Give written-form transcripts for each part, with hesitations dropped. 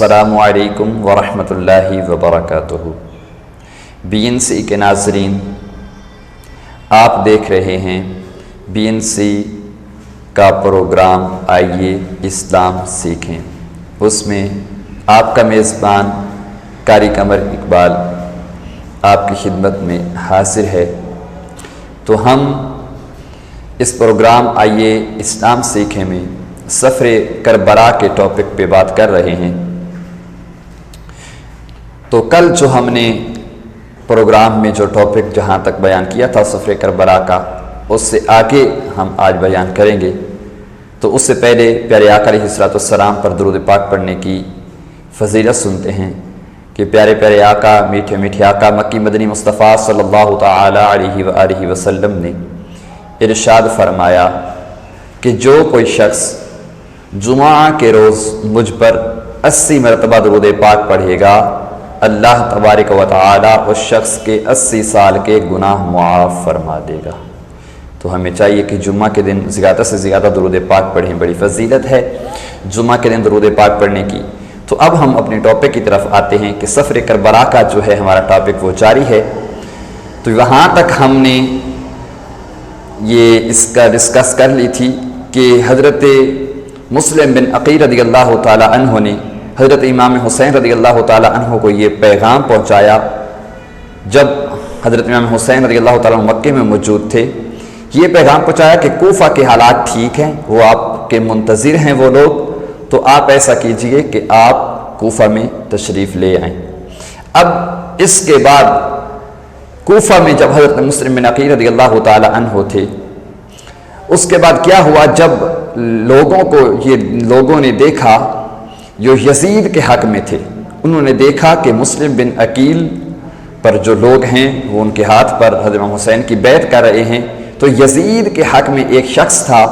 السلام علیکم ورحمۃ اللہ وبرکاتہ۔ BNC کے ناظرین، آپ دیکھ رہے ہیں BNC کا پروگرام آئیے اسلام سیکھیں۔ اس میں آپ کا میزبان قاری قمر اقبال آپ کی خدمت میں حاضر ہے۔ تو ہم اس پروگرام آئیے اسلام سیکھیں میں سفر کربلا کے ٹاپک پہ بات کر رہے ہیں۔ تو کل جو ہم نے پروگرام میں جو ٹاپک جہاں تک بیان کیا تھا سفر کربلا کا، اس سے آگے ہم آج بیان کریں گے۔ تو اس سے پہلے پیارے آقا علیہ السلام پر درود پاک پڑھنے کی فضیلت سنتے ہیں کہ پیارے پیارے آقا، میٹھے میٹھے آقا مکی مدنی مصطفیٰ صلی اللہ تعالی علیہ وآلہ وسلم نے ارشاد فرمایا کہ جو کوئی شخص جمعہ کے روز مجھ پر 80 مرتبہ درود پاک پڑھے گا، اللہ تبارک و تعالی اس شخص کے 80 سال کے گناہ معاف فرما دے گا۔ تو ہمیں چاہیے کہ جمعہ کے دن زیادہ سے زیادہ درود پاک پڑھیں، بڑی فضیلت ہے جمعہ کے دن درود پاک پڑھنے کی۔ تو اب ہم اپنے ٹاپک کی طرف آتے ہیں کہ سفر کربلا کا جو ہے ہمارا ٹاپک وہ جاری ہے۔ تو وہاں تک ہم نے یہ اس کا ڈسکس کر لی تھی کہ حضرت مسلم بن عقیل رضی اللہ تعالی عنہ نے حضرت امام حسین رضی اللہ تعالی عنہ کو یہ پیغام پہنچایا جب حضرت امام حسین رضی اللہ تعالی عنہ مکے میں موجود تھے۔ یہ پیغام پہنچایا کہ کوفہ کے حالات ٹھیک ہیں، وہ آپ کے منتظر ہیں وہ لوگ، تو آپ ایسا کیجئے کہ آپ کوفہ میں تشریف لے آئیں۔ اب اس کے بعد کوفہ میں جب حضرت مسلم بن عقیل رضی اللہ تعالی عنہ تھے، اس کے بعد کیا ہوا، جب لوگوں نے دیکھا جو یزید کے حق میں تھے، انہوں نے دیکھا کہ مسلم بن عقیل پر جو لوگ ہیں وہ ان کے ہاتھ پر حضرت امام حسین کی بیعت کر رہے ہیں۔ تو یزید کے حق میں ایک شخص تھا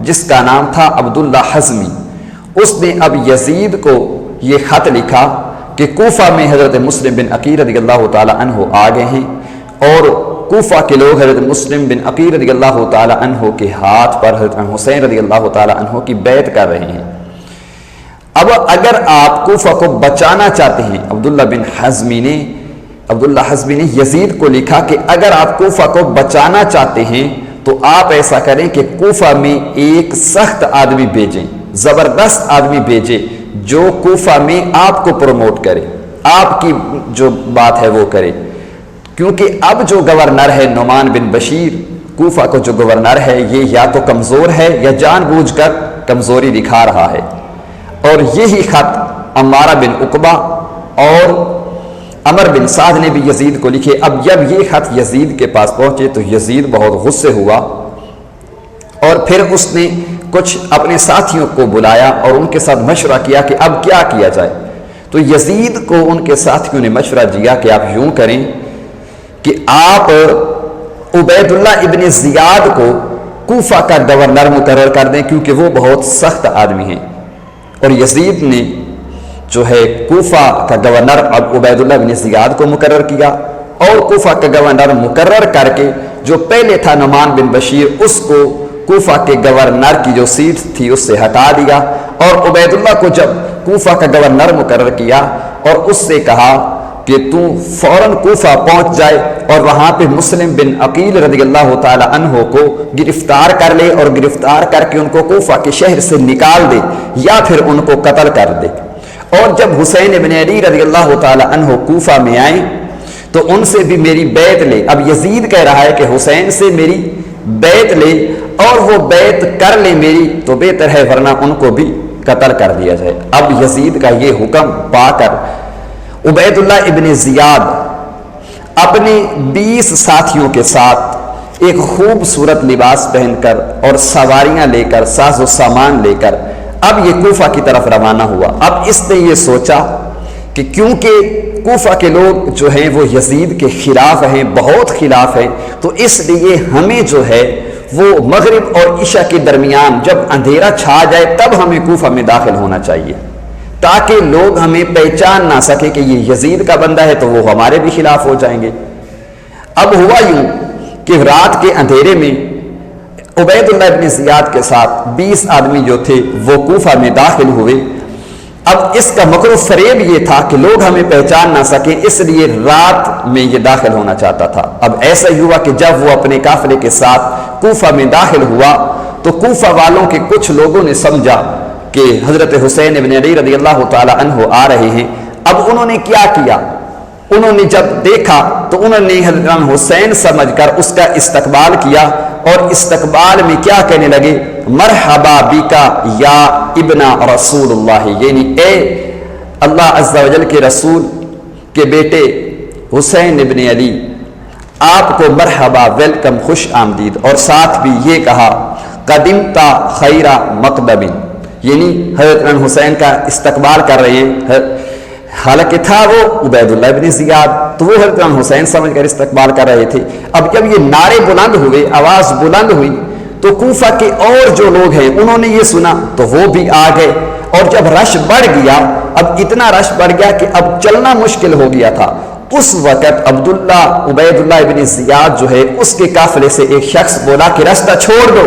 جس کا نام تھا عبداللہ حزمی، اس نے اب یزید کو یہ خط لکھا کہ کوفہ میں حضرت مسلم بن عقیل رضی اللہ تعالی عنہ آ گئے ہیں اور کوفہ کے لوگ حضرت مسلم بن عقیل رضی اللہ تعالی عنہ کے ہاتھ پر حضرت حسین رضی اللہ تعالی عنہ کی بیعت کر رہے ہیں۔ اب اگر آپ کوفہ کو بچانا چاہتے ہیں، عبداللہ حزمی نے یزید کو لکھا کہ اگر آپ کوفہ کو بچانا چاہتے ہیں تو آپ ایسا کریں کہ کوفہ میں ایک سخت آدمی بھیجیں، زبردست آدمی بھیجیں جو کوفہ میں آپ کو پروموٹ کرے، آپ کی جو بات ہے وہ کرے، کیونکہ اب جو گورنر ہے نعمان بن بشیر، کوفہ کو جو گورنر ہے یہ یا تو کمزور ہے یا جان بوجھ کر کمزوری دکھا رہا ہے۔ اور یہی خط عمارہ بن عقبہ اور عمر بن سعد نے بھی یزید کو لکھے۔ اب جب یہ خط یزید کے پاس پہنچے تو یزید بہت غصے ہوا اور پھر اس نے کچھ اپنے ساتھیوں کو بلایا اور ان کے ساتھ مشورہ کیا کہ اب کیا کیا جائے۔ تو یزید کو ان کے ساتھیوں نے مشورہ دیا کہ آپ یوں کریں کہ آپ عبید اللہ ابن زیاد کو کوفہ کا گورنر مقرر کر دیں، کیونکہ وہ بہت سخت آدمی ہیں۔ اور یزید نے جو ہے کوفہ کا گورنر اب عبید اللہ ابن زیاد کو مقرر کیا اور کوفہ کا گورنر مقرر کر کے جو پہلے تھا نعمان بن بشیر، اس کو کوفہ کے گورنر کی جو سیٹ تھی اس سے ہٹا دیا اور عبید اللہ کو جب کوفہ کا گورنر مقرر کیا اور اس سے کہا کہ تو فوراً کوفہ پہنچ جائے اور وہاں پہ مسلم بن عقیل رضی اللہ تعالی عنہ کو گرفتار کر لے اور گرفتار کر کے ان کو کوفہ کے شہر سے نکال دے یا پھر ان کو قتل کر دے۔ اور جب حسین بن علی رضی اللہ تعالی عنہ کوفہ میں آئیں تو ان سے بھی میری بیعت لے۔ اب یزید کہہ رہا ہے کہ حسین سے میری بیعت لے اور وہ بیعت کر لے میری تو بہتر ہے، ورنہ ان کو بھی قتل کر دیا جائے۔ اب یزید کا یہ حکم پا کر عبید اللہ ابن زیاد اپنے 20 ساتھیوں کے ساتھ ایک خوبصورت لباس پہن کر اور سواریاں لے کر، ساز و سامان لے کر اب یہ کوفہ کی طرف روانہ ہوا۔ اب اس نے یہ سوچا کہ کیونکہ کوفہ کے لوگ جو ہیں وہ یزید کے خلاف ہیں، بہت خلاف ہیں، تو اس لیے ہمیں جو ہے وہ مغرب اور عشاء کے درمیان جب اندھیرا چھا جائے تب ہمیں کوفہ میں داخل ہونا چاہیے، تاکہ لوگ ہمیں پہچان نہ سکے کہ یہ یزید کا بندہ ہے تو وہ ہمارے بھی خلاف ہو جائیں گے۔ اب ہوا یوں کہ رات کے اندھیرے میں عبید اللہ ابن زیاد کے ساتھ 20 آدمی جو تھے وہ کوفہ میں داخل ہوئے اب اس کا مکر و فریب یہ تھا کہ لوگ ہمیں پہچان نہ سکیں، اس لیے رات میں یہ داخل ہونا چاہتا تھا۔ اب ایسا ہی ہوا کہ جب وہ اپنے قافلے کے ساتھ کوفہ میں داخل ہوا تو کوفہ والوں کے کچھ لوگوں نے سمجھا کہ حضرت حسین ابن علی رضی اللہ تعالی عنہ آ رہے ہیں۔ اب انہوں نے کیا کیا؟ انہوں نے جب دیکھا تو انہوں نے حضرت حسین سمجھ کر اس کا استقبال کیا، اور استقبال میں کیا کہنے لگے؟ مرحبا بکا یا ابن رسول اللہ، یعنی اے اللہ عز و جل کے رسول کے بیٹے حسین ابن علی، آپ کو مرحبا، ویلکم، خوش آمدید۔ اور ساتھ بھی یہ کہا قدمتا خیر مقدم، یعنی حضرت حسین کا استقبال کر رہے ہیں۔ حالانکہ تھا وہ عبید اللہ ابن زیاد، تو وہ حضرت حسین سمجھ کر استقبال کر رہے تھے۔ اب جب یہ نعرے بلند ہوئے، آواز بلند ہوئی، تو کوفہ کے اور جو لوگ ہیں انہوں نے یہ سنا تو وہ بھی آ گئے، اور جب رش بڑھ گیا، اب اتنا رش بڑھ گیا کہ اب چلنا مشکل ہو گیا تھا۔ اس وقت عبداللہ عبید اللہ ابن زیاد جو ہے، اس کے قافلے سے ایک شخص بولا کہ راستہ چھوڑ دو،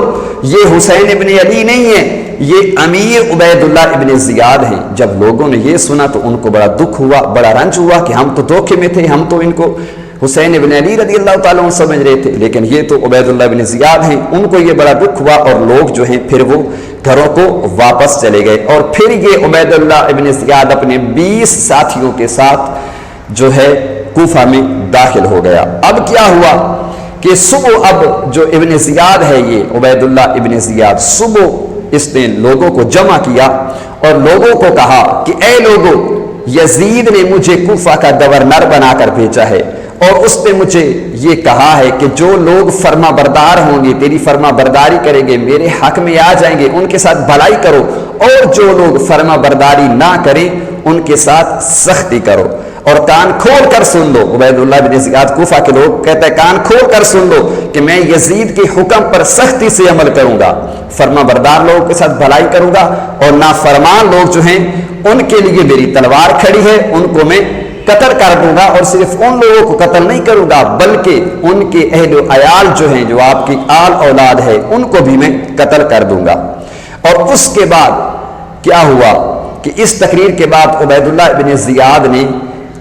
یہ حسین ابن علی نہیں ہے، یہ امیر عبید اللہ ابن زیاد ہیں۔ جب لوگوں نے یہ سنا تو ان کو بڑا دکھ ہوا، بڑا رنج ہوا کہ ہم تو دھوکے میں تھے، ہم تو ان کو حسین ابن علی رضی اللہ تعالیٰ عنہ سمجھ رہے تھے، لیکن یہ تو عبید اللہ ابن زیاد ہیں۔ ان کو یہ بڑا دکھ ہوا، اور لوگ جو ہیں پھر وہ گھروں کو واپس چلے گئے، اور پھر یہ عبید اللہ ابن زیاد اپنے 20 ساتھیوں کے ساتھ جو ہے کوفہ میں داخل ہو گیا۔ اب کیا ہوا کہ صبح، اب جو ابن زیاد ہے یہ عبید اللہ ابن زیاد، صبح اس نے لوگوں کو جمع کیا اور لوگوں کو کہا کہ اے لوگوں، یزید نے مجھے کوفہ کا گورنر بنا کر بھیجا ہے، اور اس نے مجھے یہ کہا ہے کہ جو لوگ فرما بردار ہوں گے، تیری فرما برداری کریں گے، میرے حق میں آ جائیں گے، ان کے ساتھ بھلائی کرو، اور جو لوگ فرما برداری نہ کریں ان کے ساتھ سختی کرو۔ اور کان کھول کر سن لو، عبید اللہ بن زیاد کوفہ کے لوگ کہتے ہیں کان کھول کر سن لو کہ میں یزید کے حکم پر سختی سے عمل کروں گا، فرما بردار لوگوں کے ساتھ بھلائی کروں گا، اور نافرمان لوگ جو ہیں ان کے لیے میری تلوار کھڑی ہے، ان کو میں قتل کر دوں گا، اور صرف ان لوگوں کو قتل نہیں کروں گا بلکہ ان کے اہل و عیال جو ہیں، جو آپ کی آل اولاد ہے، ان کو بھی میں قتل کر دوں گا۔ اور اس کے بعد کیا ہوا کہ اس تقریر کے بعد عبید اللہ بن زیاد نے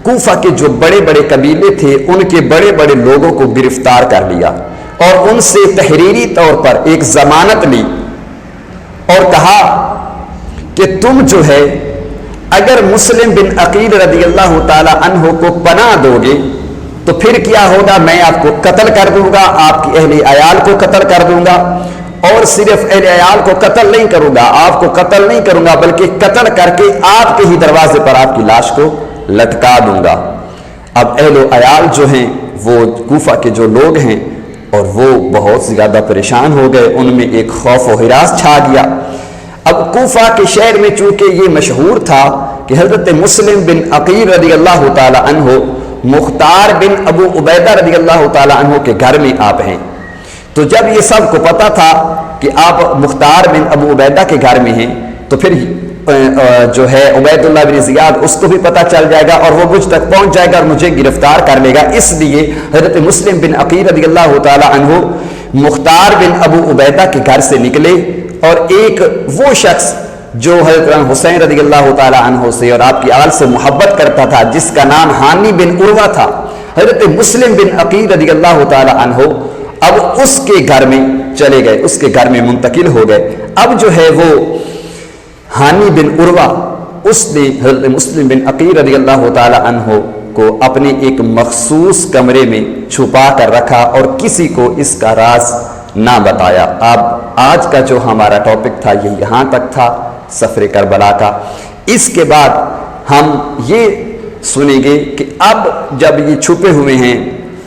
کوفہ کے جو بڑے بڑے قبیلے تھے ان کے بڑے بڑے لوگوں کو گرفتار کر لیا، اور ان سے تحریری طور پر ایک ضمانت لی، اور کہا کہ تم جو ہے اگر مسلم بن عقیل رضی اللہ تعالی عنہ کو پناہ دو گے تو پھر کیا ہوگا، میں آپ کو قتل کر دوں گا، آپ کی اہل عیال کو قتل کر دوں گا، اور صرف اہل عیال کو قتل نہیں کروں گا، آپ کو قتل نہیں کروں گا بلکہ قتل کر کے آپ کے ہی دروازے پر آپ کی لاش کو لٹکا دوں گا۔ اب اہل و عیال جو ہیں وہ کوفہ کے جو لوگ ہیں، اور وہ بہت زیادہ پریشان ہو گئے، ان میں ایک خوف و ہراس چھا گیا۔ اب کوفہ کے شہر میں چونکہ یہ مشہور تھا کہ حضرت مسلم بن عقیل رضی اللہ تعالی عنہ مختار بن ابو عبیدہ رضی اللہ تعالی عنہ کے گھر میں آپ ہیں، تو جب یہ سب کو پتا تھا کہ آپ مختار بن ابو عبیدہ کے گھر میں ہیں، تو پھر جو ہے عبید اللہ بن زیاد اس کو بھی پتہ چل جائے گا، اور وہ مجھ تک پہنچ جائے گا اور مجھے گرفتار کر لے گا۔ اس لیے حضرت مسلم بن عقیل رضی اللہ تعالی عنہ مختار بن ابو عبیدہ کے گھر سے نکلے، اور ایک وہ شخص جو حضرت حسین رضی اللہ تعالی عنہ سے اور آپ کی آل سے محبت کرتا تھا، جس کا نام حانی بن عروہ تھا، حضرت مسلم بن عقیل رضی اللہ تعالی عنہ اب اس کے گھر میں چلے گئے، اس کے گھر میں منتقل ہو گئے۔ اب جو ہے وہ حانی بن عروہ، اس نے حضرت مسلم بن عقیل رضی اللہ تعالی عنہ کو اپنے ایک مخصوص کمرے میں چھپا کر رکھا، اور کسی کو اس کا راز نہ بتایا۔ اب آج کا جو ہمارا ٹاپک تھا یہ یہاں تک تھا، سفر کربلا کا۔ اس کے بعد ہم یہ سنیں گے کہ اب جب یہ چھپے ہوئے ہیں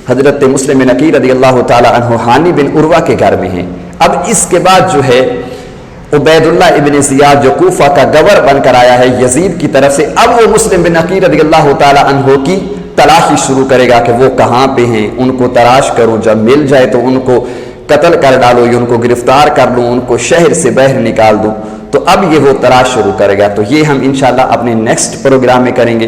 حضرت مسلم بن عقیل رضی اللہ تعالی عنہ حانی بن عروہ کے گھر میں ہیں، اب اس کے بعد جو ہے عبید اللہ ابن زیاد جو کوفہ کا گور بن کر آیا ہے یزید کی طرف سے، اب وہ مسلم بن عقیل رضی اللہ تعالی عنہ کی تلاشی شروع کرے گا کہ وہ کہاں پہ ہیں، ان کو تلاش کروں، جب مل جائے تو ان کو قتل کر ڈالو، یا ان کو گرفتار کر لوں، ان کو شہر سے باہر نکال دوں۔ تو اب یہ وہ تلاش شروع کرے گا، تو یہ ہم انشاءاللہ اپنے نیکسٹ پروگرام میں کریں گے۔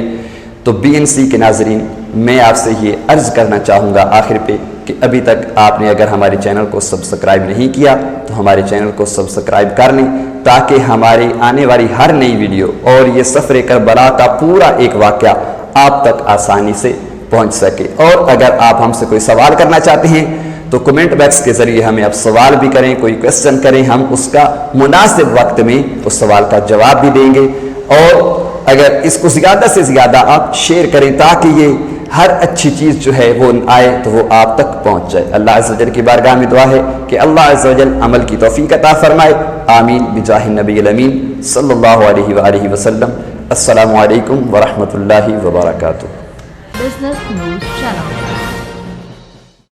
تو BNC کے ناظرین، میں آپ سے یہ عرض کرنا چاہوں گا آخر پہ کہ ابھی تک آپ نے اگر ہمارے چینل کو سبسکرائب نہیں کیا تو ہمارے چینل کو سبسکرائب کر لیں تاکہ ہماری آنے والی ہر نئی ویڈیو اور یہ سفر کربلا کا پورا ایک واقعہ آپ تک آسانی سے پہنچ سکے۔ اور اگر آپ ہم سے کوئی سوال کرنا چاہتے ہیں تو کمنٹ باکس کے ذریعے ہمیں آپ سوال بھی کریں، کوئی کویسچن کریں، ہم اس کا مناسب وقت میں اس سوال کا جواب بھی دیں گے۔ اور اگر اس کو زیادہ سے زیادہ آپ شیئر کریں تاکہ یہ ہر اچھی چیز جو ہے وہ آئے تو وہ آپ تک پہنچ جائے۔ اللہ عز و جل کی بارگاہ میں دعا ہے کہ اللہ عز و جل عمل کی توفیق عطا فرمائے، آمین بجاہ النبی الامین صلی اللہ علیہ وآلہ وسلم۔ السلام علیکم ورحمۃ اللہ وبرکاتہ۔ Business News Channel.